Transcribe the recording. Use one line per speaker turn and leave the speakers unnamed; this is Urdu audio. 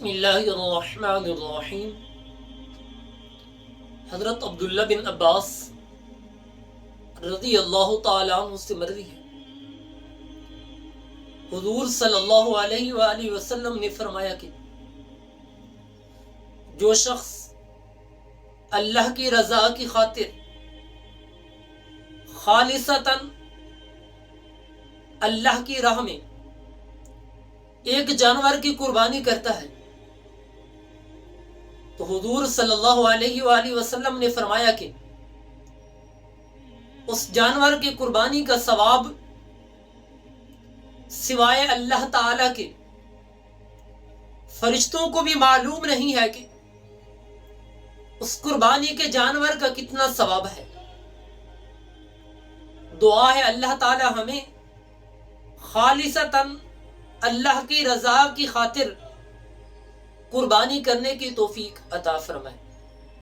بسم اللہ الرحمن الرحیم۔ حضرت عبداللہ بن عباس رضی اللہ تعالیٰ عنہ سے مروی ہے، حضور صلی اللہ علیہ وآلہ وسلم نے فرمایا کہ جو شخص اللہ کی رضا کی خاطر خالصتاً اللہ کی راہ میں ایک جانور کی قربانی کرتا ہے تو حضور صلی اللہ علیہ وآلہ وسلم نے فرمایا کہ اس جانور کی قربانی کا ثواب سوائے اللہ تعالی کے فرشتوں کو بھی معلوم نہیں ہے کہ اس قربانی کے جانور کا کتنا ثواب ہے۔ دعا ہے اللہ تعالی ہمیں خالصتاً اللہ کی رضا کی خاطر قربانی کرنے کی توفیق عطا فرمائے۔